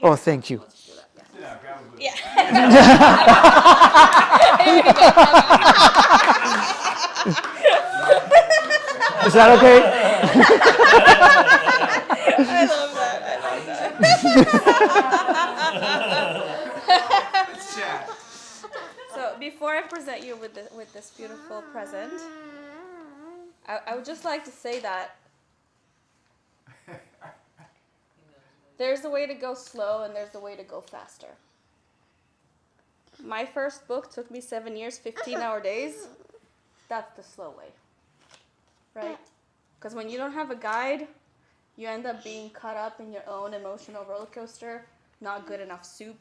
Oh, thank you. Let's do that. Yeah, grab a boot. Yeah. Is that okay? I love that. Let's chat. So before I present you with this beautiful present, I would just like to say that there's a way to go slow and there's a way to go faster. My first book took me 7 years, 15-hour days. That's the slow way, right? Because when you don't have a guide, you end up being caught up in your own emotional roller coaster, not good enough soup,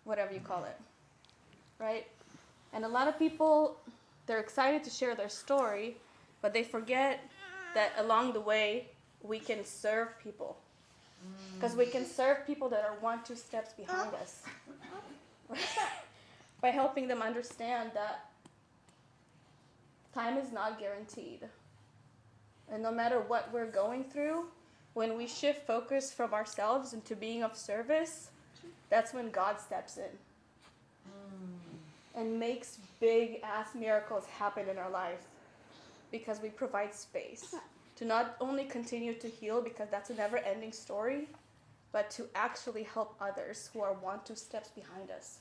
whatever you call it, right? And a lot of people, they're excited to share their story, but they forget that along the way, we can serve people. Because we can serve people that are 1-2 steps behind us. By helping them understand that time is not guaranteed. And no matter what we're going through, when we shift focus from ourselves into being of service, that's when God steps in and makes big ass miracles happen in our life, because we provide space to not only continue to heal, because that's a never ending story, but to actually help others who are 1-2 steps behind us.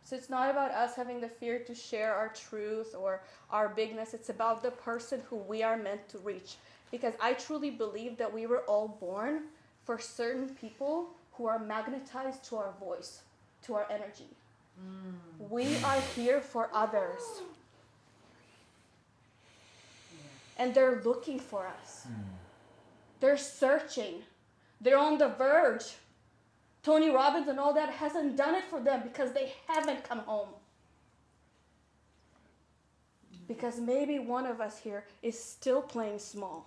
So it's not about us having the fear to share our truth or our bigness. It's about the person who we are meant to reach. Because I truly believe that we were all born for certain people who are magnetized to our voice, to our energy. We are here for others. And they're looking for us. They're searching. They're on the verge. Tony Robbins and all that hasn't done it for them because they haven't come home. Because maybe one of us here is still playing small.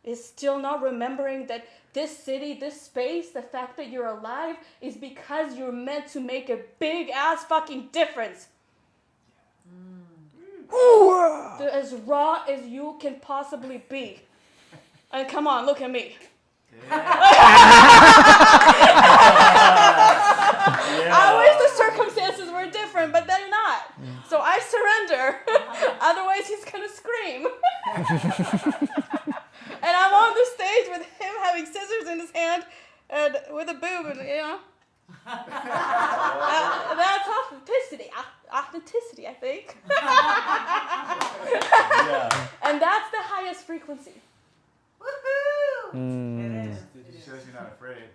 Is still not remembering that this city, this space, the fact that you're alive is because you're meant to make a big ass fucking difference. As raw as you can possibly be. And come on, look at me. I wish the circumstances were different, but they're not. So I surrender. Otherwise, he's going to scream. And I'm on the stage with him having scissors in his hand and with a boob, and that's authenticity. Authenticity, I think. And that's the highest frequency. Woohoo! It is. It shows you're not afraid.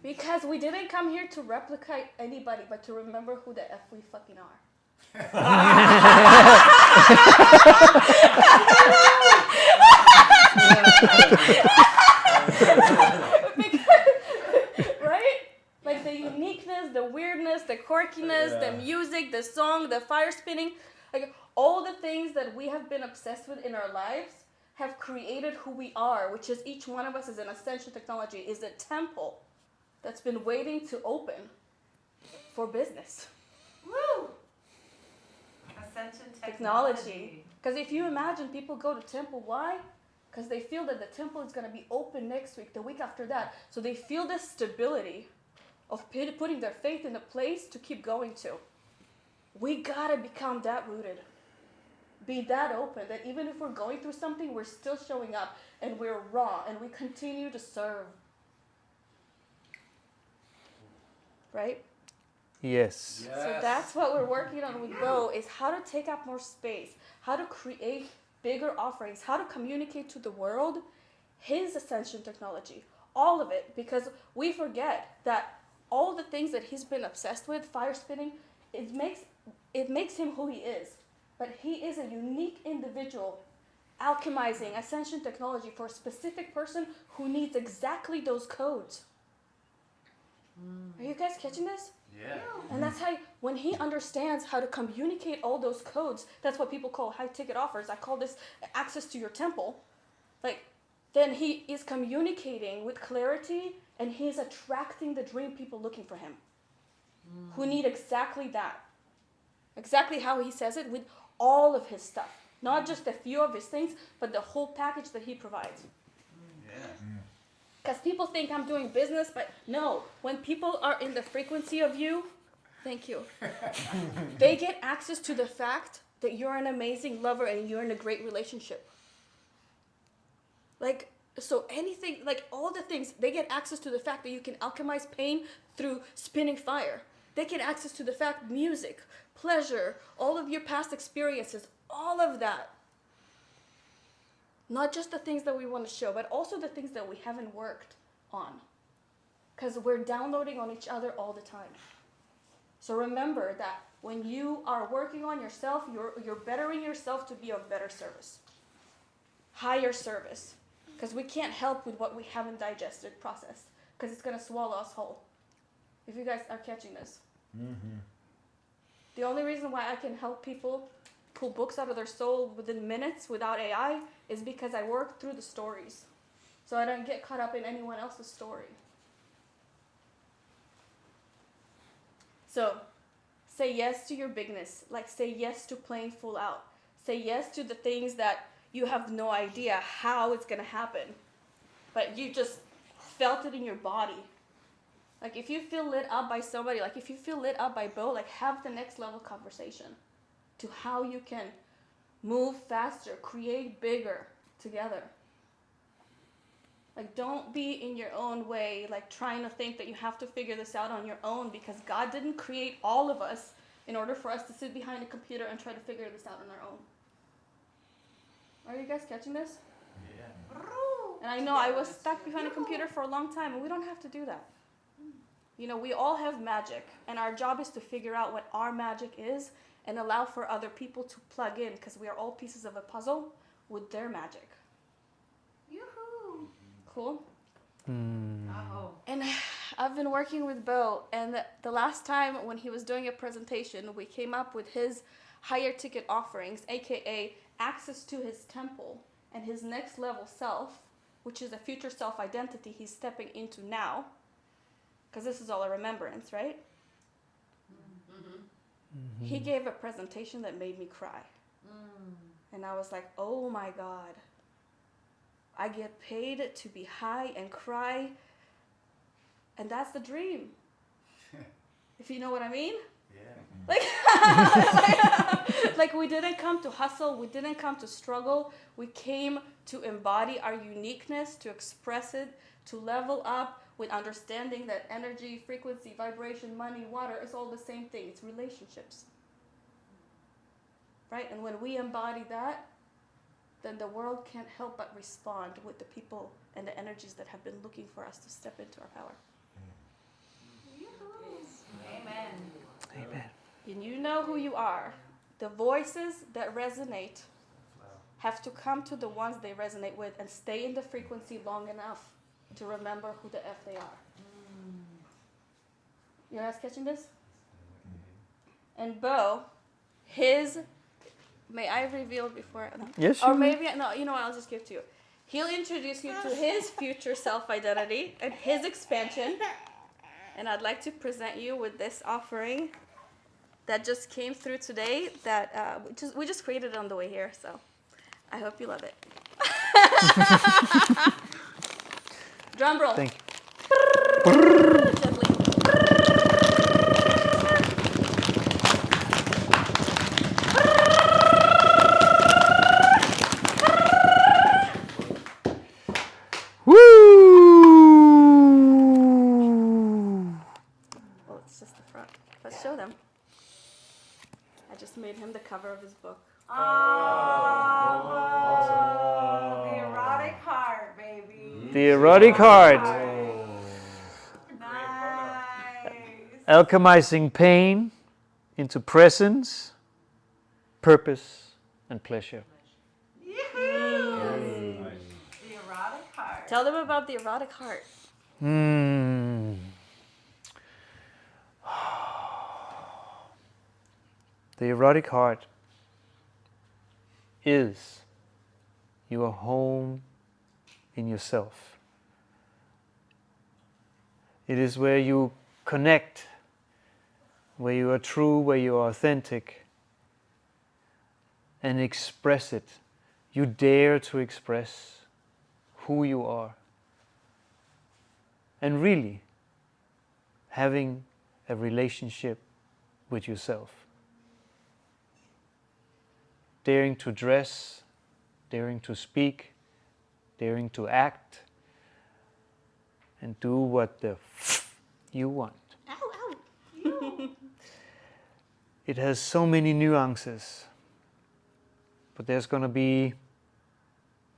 Because we didn't come here to replicate anybody, but to remember who the F we fucking are. Right? Like the uniqueness, the weirdness, the quirkiness, the music, the song, the fire spinning, like all the things that we have been obsessed with in our lives have created who we are, which is each one of us is an ascension technology, is a temple that's been waiting to open for business. Woo! Ascension Technology. Because if you imagine people go to temple, why? Because they feel that the temple is going to be open next week, the week after that. So they feel this stability of putting their faith in a place to keep going to. We got to become that rooted. Be that open, that even if we're going through something, we're still showing up and we're raw and we continue to serve. Right? Yes. So that's what we're working on with Bo, is how to take up more space, how to create bigger offerings, how to communicate to the world his ascension technology, all of it, because we forget that all the things that he's been obsessed with, fire spinning, it makes him who he is. But he is a unique individual alchemizing ascension technology for a specific person who needs exactly those codes. Are you guys catching this? Yeah. And that's how, when he understands how to communicate all those codes, that's what people call high-ticket offers. I call this access to your temple. Like, then he is communicating with clarity, and he is attracting the dream people looking for him, who need exactly that. Exactly how he says it, with all of his stuff. Not just a few of his things, but the whole package that he provides. Yeah. Because people think I'm doing business, but no. When people are in the frequency of you, thank you, they get access to the fact that you're an amazing lover and you're in a great relationship. Like, so anything, like all the things, they get access to the fact that you can alchemize pain through spinning fire. They get access to the fact music, pleasure, all of your past experiences, all of that. Not just the things that we want to show, but also the things that we haven't worked on. Because we're downloading on each other all the time. So remember that when you are working on yourself, you're bettering yourself to be of better service. Higher service. Because we can't help with what we haven't digested, processed. Because it's going to swallow us whole. If you guys are catching this. Mm-hmm. The only reason why I can help people pull books out of their soul within minutes without AI is because I work through the stories. So I don't get caught up in anyone else's story. So, say yes to your bigness. Like, say yes to playing full out. Say yes to the things that you have no idea how it's going to happen. But you just felt it in your body. Like, if you feel lit up by somebody, like if you feel lit up by Bo, like have the next level conversation to how you can move faster, create bigger together. Like, don't be in your own way, like trying to think that you have to figure this out on your own, because God didn't create all of us in order for us to sit behind a computer and try to figure this out on our own. Are you guys catching this? Yeah. And I know I was stuck behind a computer for a long time, and we don't have to do that. You know, we all have magic, and our job is to figure out what our magic is and allow for other people to plug in, because we are all pieces of a puzzle with their magic. Yoo-hoo. Cool? Uh-oh. And I've been working with Bo, and the last time when he was doing a presentation, we came up with his higher ticket offerings, aka access to his temple and his next level self, which is a future self identity he's stepping into now. Because this is all a remembrance, right? Mm-hmm. He gave a presentation that made me cry. And I was like, oh my God. I get paid to be high and cry. And that's the dream. If you know what I mean? Yeah. Like we didn't come to hustle. We didn't come to struggle. We came to embody our uniqueness, to express it, to level up with understanding that energy, frequency, vibration, money, water is all the same thing. It's relationships. Right? And when we embody that, then the world can't help but respond with the people and the energies that have been looking for us to step into our power. Amen. Amen. And you know who you are. The voices that resonate have to come to the ones they resonate with and stay in the frequency long enough to remember who the F they are. You guys catching this? And Bo, may I reveal before? No? Yes, Or you may. maybe, no, you know what, I'll just give it to you. He'll introduce you to his future self-identity and his expansion. And I'd like to present you with this offering that just came through today that we just created it on the way here. So I hope you love it. Drum roll. Thank you. Gently. Woo! Well, it's just the front. Let's show them. I just made him the cover of his book. Oh, the erotic heart, baby. The erotic heart. Nice. Alchemizing pain into presence, purpose, and pleasure. Yoo-hoo. The erotic heart. Tell them about the erotic heart. The erotic heart is your home in yourself. It is where you connect, where you are true, where you are authentic, and express it. You dare to express who you are. And really having a relationship with yourself. Daring to dress, daring to speak, daring to act, and do what the you want. Ow, ow. It has so many nuances, but there's going to be,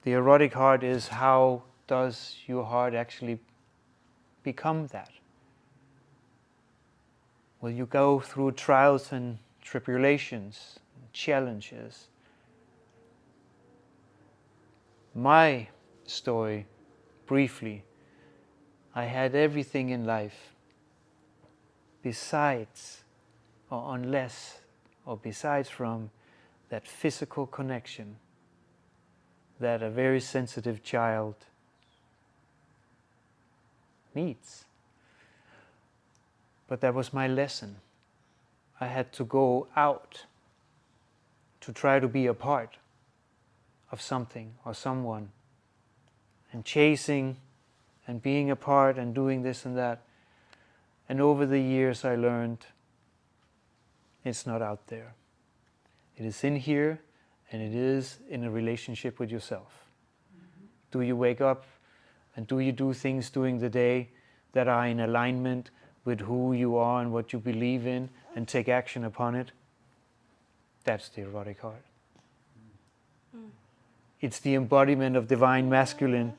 the erotic heart is how does your heart actually become that? Will you go through trials and tribulations, challenges? My story, briefly, I had everything in life besides, or unless, or besides from that physical connection that a very sensitive child needs. But that was my lesson. I had to go out to try to be a part of something or someone, and chasing and being a part and doing this and that. And over the years I learned it's not out there. It is in here, and it is in a relationship with yourself. Do you wake up and do you do things during the day that are in alignment with who you are and what you believe in, and take action upon it? That's the erotic heart. It's the embodiment of divine masculine.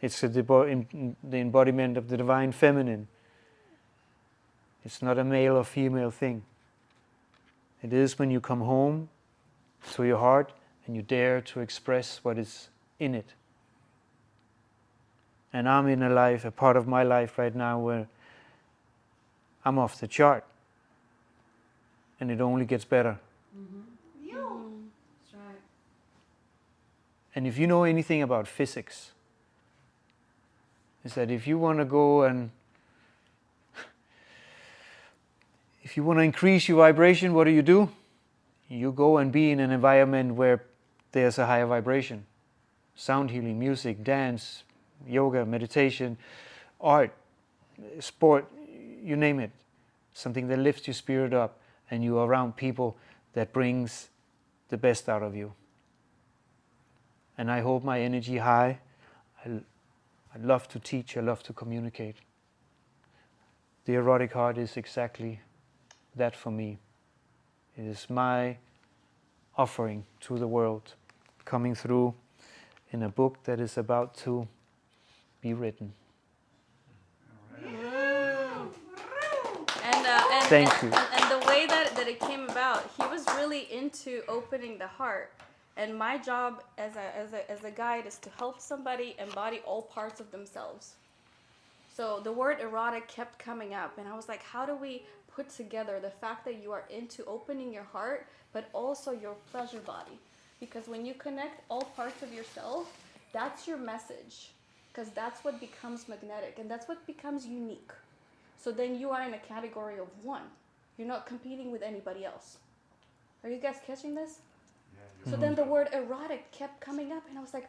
It's the embodiment of the divine feminine. It's not a male or female thing. It is when you come home to your heart and you dare to express what is in it. And I'm in a part of my life right now where I'm off the chart. And it only gets better. That's right. And if you know anything about physics, is that if you want to go and if you want to increase your vibration, what do? You go and be in an environment where there's a higher vibration. Sound healing, music, dance, yoga, meditation, art, sport, you name it. Something that lifts your spirit up, and you're around people that brings the best out of you. And I hold my energy high. I love to teach, I love to communicate. The erotic heart is exactly that for me. It is my offering to the world, coming through in a book that is about to be written. Thank you. And the way that it came about, he was really into opening the heart. And my job as a guide is to help somebody embody all parts of themselves. So the word erotic kept coming up, and I was like, how do we put together the fact that you are into opening your heart, but also your pleasure body? Because when you connect all parts of yourself, that's your message. Because that's what becomes magnetic, and that's what becomes unique. So then you are in a category of one. You're not competing with anybody else. Are you guys catching this? So then the word erotic kept coming up, and I was like,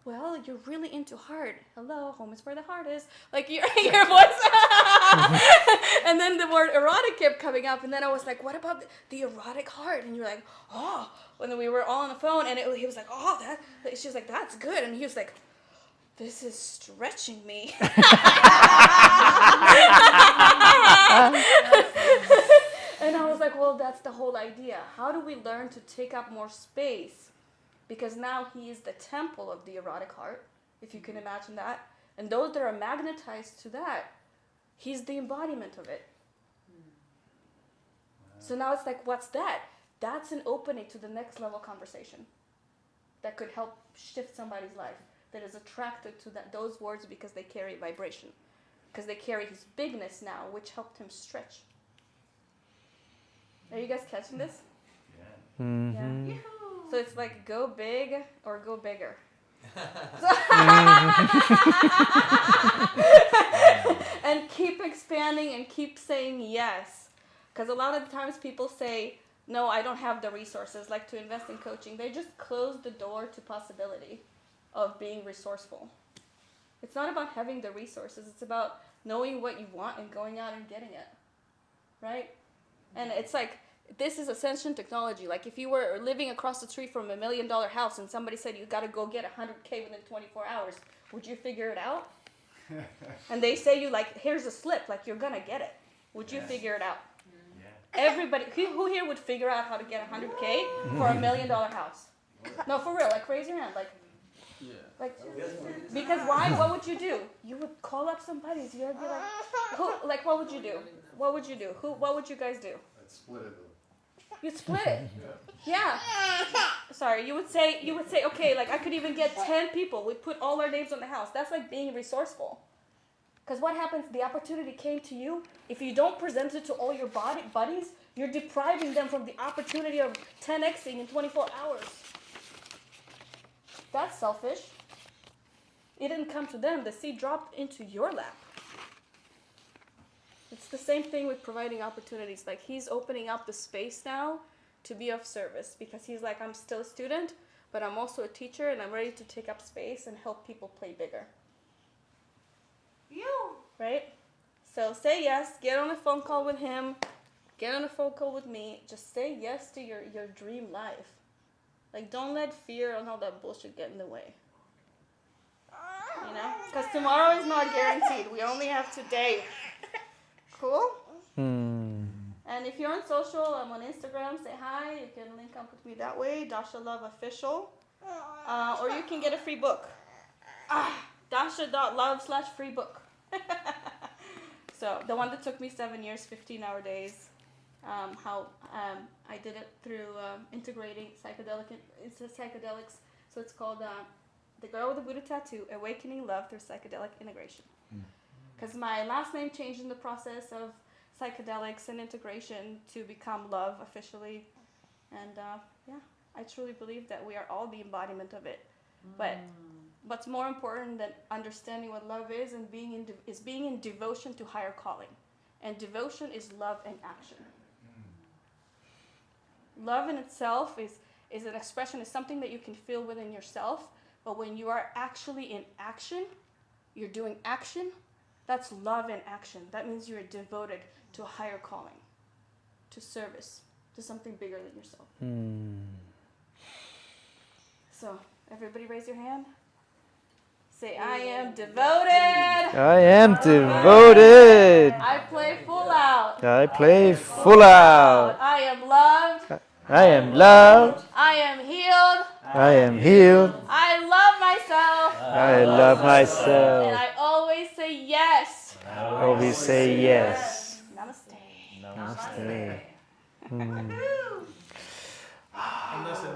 well, you're really into heart. Hello, home is where the heart is. Like your voice. And then the word erotic kept coming up, and then I was like, what about the erotic heart? And you're like, oh. And then we were all on the phone, and he was like, oh, that. She was like, that's good. And he was like, this is stretching me. And I was like, well, that's the whole idea. How do we learn to take up more space? Because now he is the temple of the erotic heart, if you can imagine that. And those that are magnetized to that, he's the embodiment of it. So now it's like, what's that? That's an opening to the next level conversation that could help shift somebody's life, that is attracted to those words because they carry vibration, because they carry his bigness now, which helped him stretch. Are you guys catching this? Yeah. Mm-hmm. Yeah. So it's like go big or go bigger. And keep expanding and keep saying yes. Because a lot of the times people say, no, I don't have the resources, like to invest in coaching. They just close the door to possibility of being resourceful. It's not about having the resources. It's about knowing what you want and going out and getting it, right? And it's like, this is ascension technology. Like if you were living across the street from $1 million house and somebody said you got to go get 100K within 24 hours, would you figure it out? And they say you like, here's a slip, like you're gonna get it. Would you figure it out? Yeah. Everybody, who here would figure out how to get 100K for $1 million house? No, for real. Like raise your hand. Like, because why? What would you do? You would call up somebody. You would be like, who? Like, what would you do? What would you do? Who? What would you guys do? I'd split it. You'd split it. Yeah. Sorry. You would say, okay, like I could even get 10 people. We put all our names on the house. That's like being resourceful. Because what happens? The opportunity came to you. If you don't present it to all your buddies, you're depriving them from the opportunity of 10xing in 24 hours. That's selfish. It didn't come to them. The seed dropped into your lap. It's the same thing with providing opportunities. Like he's opening up the space now to be of service because he's like, I'm still a student, but I'm also a teacher and I'm ready to take up space and help people play bigger. Right? So say yes, get on a phone call with him, get on a phone call with me. Just say yes to your dream life. Like don't let fear and all that bullshit get in the way. You know? Because tomorrow is not guaranteed. We only have today. Cool? And if you're on social, I'm on Instagram, say hi. You can link up with me that way, Dasha Love Official. Or you can get a free book. Dasha.love/free book. So the one that took me 7 years, 15-hour days. How I did it through integrating psychedelics. So it's called The Girl with the Buddha Tattoo, Awakening Love Through Psychedelic Integration. Because my last name changed in the process of psychedelics and integration to become Love officially. And I truly believe that we are all the embodiment of it. But what's more important than understanding what love is and being in devotion to higher calling. And devotion is love in action. Love in itself is an expression, is something that you can feel within yourself. But when you are actually in action, you're doing action, that's love in action. That means you're devoted to a higher calling, to service, to something bigger than yourself. So, everybody raise your hand. Say, I am devoted. I am devoted. I play full out. I play full out. I am loved. I am loved. I am healed. I am healed. I love myself. I love myself. And I always say yes. Always say yes. Namaste. Namaste. Unless it